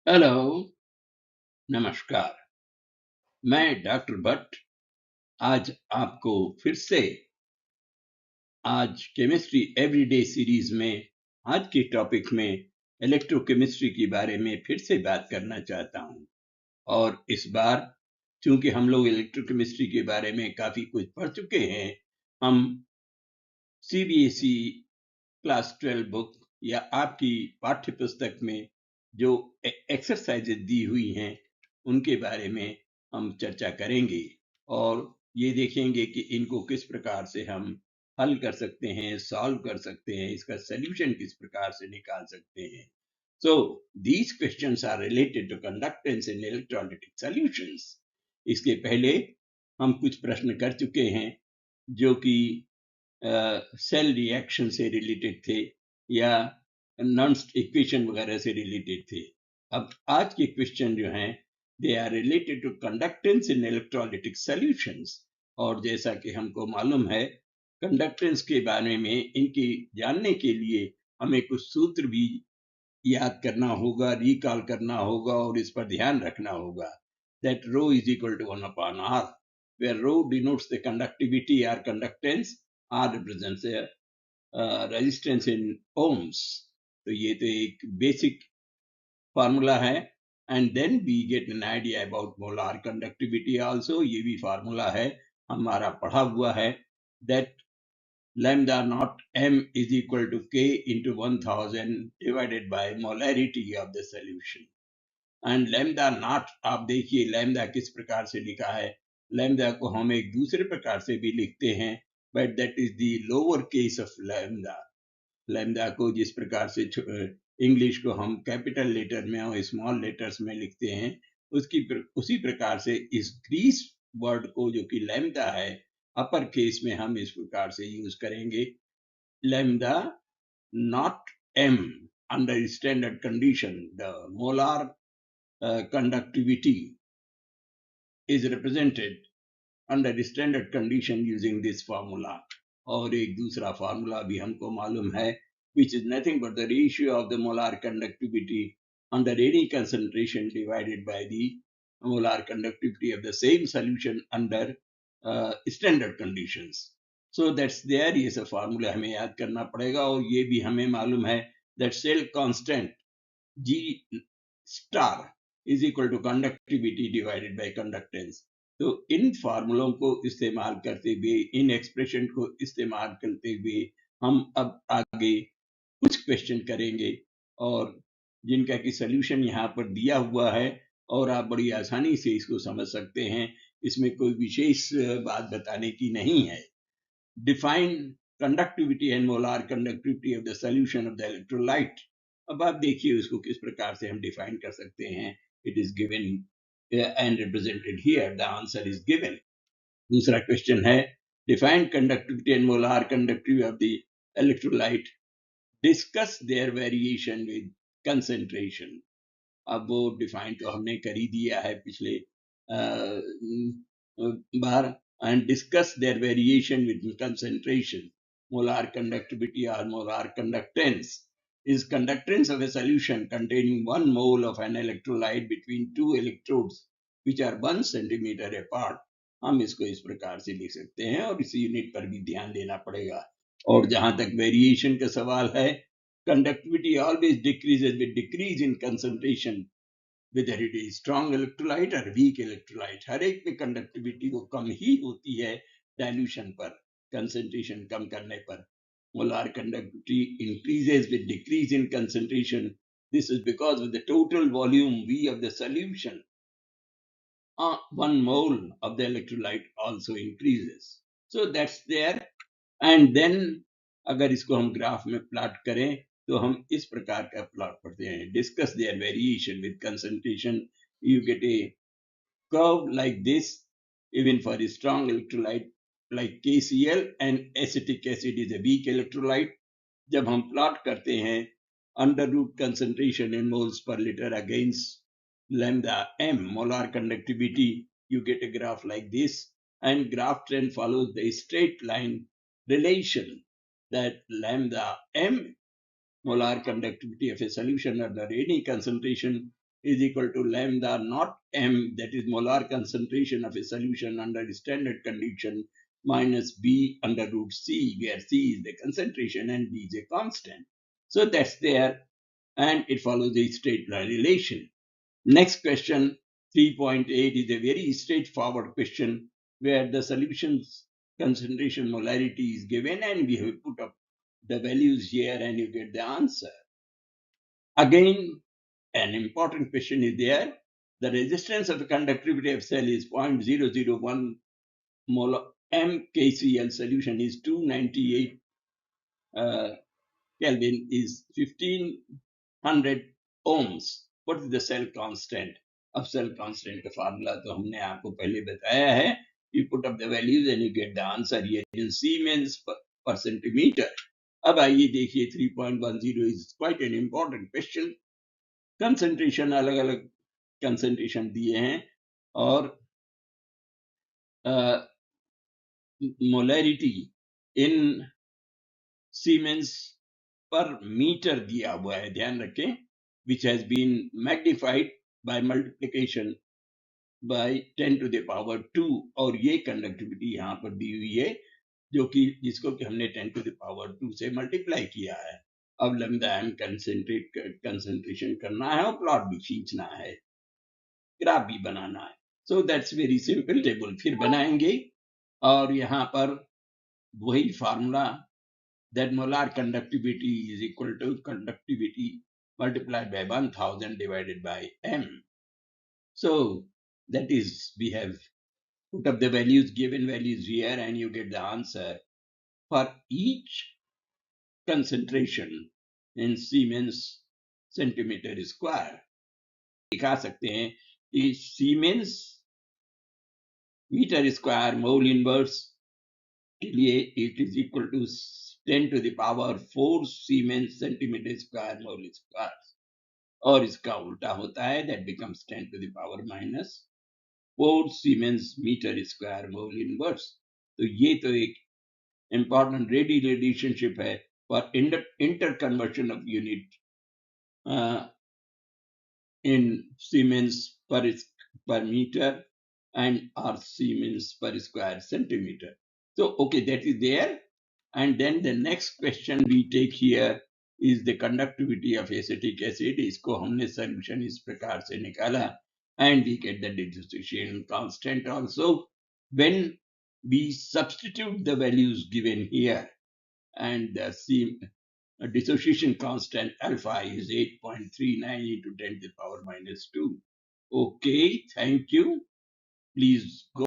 Hello, नमस्कार। मैं doctor Bhatt आज आपको फिर से आज केमिस्ट्री एवरीडे सीरीज में आज के टॉपिक में इलेक्ट्रोकेमिस्ट्री के बारे में फिर से बात करना चाहता हूं। और इस बार चूंकि हम लोग इलेक्ट्रोकेमिस्ट्री के बारे में काफी कुछ पढ़ चुके हैं, हम सीबीएसई क्लास 12 बुक या आपकी पाठ्य पुस्तक में जो एक्सरसाइजेज दी हुई हैं उनके बारे में हम चर्चा करेंगे और ये देखेंगे कि इनको किस प्रकार से हम हल कर सकते हैं, सॉल्व कर सकते हैं, इसका सॉल्यूशन किस प्रकार से निकाल सकते हैं। So these questions are related to conductance in electrolytic solutions. इसके पहले हम कुछ प्रश्न कर चुके हैं जो कि सेल रिएक्शन से रिलेटेड थे या नॉन्स्ट इक्वेशन वगैरह से रिलेटेड थे। अब आज के क्वेश्चन जो हैं they are related to conductance in electrolytic solutions. और जैसा कि हमको मालूम है, कंडक्टेंस के बारे में इनकी जानने के लिए हमें कुछ सूत्र भी याद करना होगा, रिकॉल करना होगा और इस पर ध्यान रखना होगा। That rho is equal to 1 upon r, where rho denotes the conductivity or conductance, r represents a resistance in ohms. तो ये तो एक बेसिक फार्मूला है। And then we get an idea about molar conductivity also. ये भी formula है, हमारा पढ़ा हुआ है। That lambda naught m is equal to k into 1000 divided by molarity of the solution. And lambda naught, आप देखिए लैम्डा किस प्रकार से लिखा है। लैम्डा को हम एक दूसरे प्रकार से भी लिखते हैं, but that is the lower case of lambda. Lambda को जिस प्रकार से इंग्लिश को हम कैपिटल लेटर में और स्मॉल लेटर्स में लिखते हैं, उसी प्रकार से इस ग्रीस वर्ड को जो कि लैम्डा है, अपर केस में हम इस प्रकार से यूज करेंगे। Lambda naught m under standard condition, the molar conductivity is represented under the standard condition using this formula. और एक दूसरा फार्मूला भी हमको मालूम है, which is nothing but the ratio of the molar conductivity under any concentration divided by the molar conductivity of the same solution under standard conditions. So that's there, ये सब formula हमें याद करना पड़ेगा। और ये भी हमें मालूम है that cell constant G star is equal to conductivity divided by conductance. तो इन फार्मूलों को इस्तेमाल करते हुए, इन एक्सप्रेशन को इस्तेमाल करते हुए हम अब आगे कुछ क्वेश्चन करेंगे और जिनका कि सॉल्यूशन यहाँ पर दिया हुआ है और आप बड़ी आसानी से इसको समझ सकते हैं। इसमें कोई विशेष बात बताने की नहीं है। Define conductivity and molar conductivity of the solution of the electrolyte. अब आप देखिए उसको किस प्रकार से हम डिफाइन कर सकते हैं। It is given and represented here, the answer is given. दूसरा क्वेश्चन है define conductivity and molar conductivity of the electrolyte, discuss their variation with concentration. अब वो डिफाइन तो हमने कर ही दिया है पिछले बार। And discuss their variation with concentration. Molar conductivity और molar conductance is conductance of a solution containing 1 mole of an electrolyte between two electrodes which are 1 centimeter apart. हम इसको इस प्रकार से लिख सकते हैं और इस यूनिट पर भी ध्यान देना पड़ेगा। और जहां तक वेरिएशन का सवाल है, conductivity always decreases with decrease in concentration, whether it is strong electrolyte or weak electrolyte. हर एक में कंडक्टिविटी वो कम ही होती है डाइल्यूशन पर, कंसेंट्रेशन कम करने पर। Molar conductivity increases with decrease in concentration. This is because of the total volume V of the solution, 1 mole of the electrolyte also increases. So that's there. And then अगर इसको हम graph में plot करें तो हम इस प्रकार का प्लॉट पढ़ते हैं। Discuss their variation with concentration, you get a curve like this. even for a strong electrolyte like KCl and acetic acid is a weak electrolyte. जब हम प्लॉट करते हैं under root concentration in moles per litre against lambda m molar conductivity, you get a graph like this, and graph trend follows the straight line relation that lambda m molar conductivity of a solution under any concentration is equal to lambda not m, that is molar concentration of a solution under standard condition, minus b under root c, where c is the concentration and b is a constant. So that's there, and it follows the straight line relation. Next question, 3.8, is a very straightforward question where the solution's concentration molarity is given and we have put up the values here and you get the answer. Again, an important question is there. The resistance of the conductivity of cell is 0.001 mol MkCl solution is 298 Kelvin is 1500 ohms. What is the cell constant? अब cell constant का formula तो हमने आपको पहले बताया है. You put up the values and you get the answer here in Siemens per centimeter. अब आइए देखिए 3.10 is quite an important question. Concentration अलग अलग concentration दिए हैं और molarity in Siemens per meter दिया हुआ है, ध्यान रखें, which has been magnified by multiplication by 10 to the power 2, और ये कंडक्टिविटी यहाँ पर दी हुई है जो कि जिसको कि हमने 10 to the power 2 से मल्टीप्लाई किया है. अब लैम्डा एम कंसंट्रेशन करना है और प्लॉट भी खींचना है, ग्राफ भी बनाना है. So that's very simple. Table फिर बनाएंगे और यहाँ पर वही formula, that molar conductivity is equal to conductivity multiplied by 1000 divided by m. So that is, we have put up the values, given values here, and you get the answer for each concentration in Siemens centimeter square. दिखा सकते हैं कि Siemens meter square mole inverse के लिए it is equal to 10 to the power 4 Siemens centimeter square mole square, और इसका उल्टा होता है, that becomes 10 to the power minus 4 Siemens meter square mole inverse. तो ये तो एक important relationship है for interconversion of unit in Siemens per meter and or Siemens per square centimeter. So okay, that is there. And then the next question we take here is the conductivity of acetic acid. इसको हमने solution इस प्रकार से निकाला, and we get the dissociation constant also when we substitute the values given here, and the dissociation constant alpha is 8.39 into 10 to the power minus 2. Okay, thank you. Please go.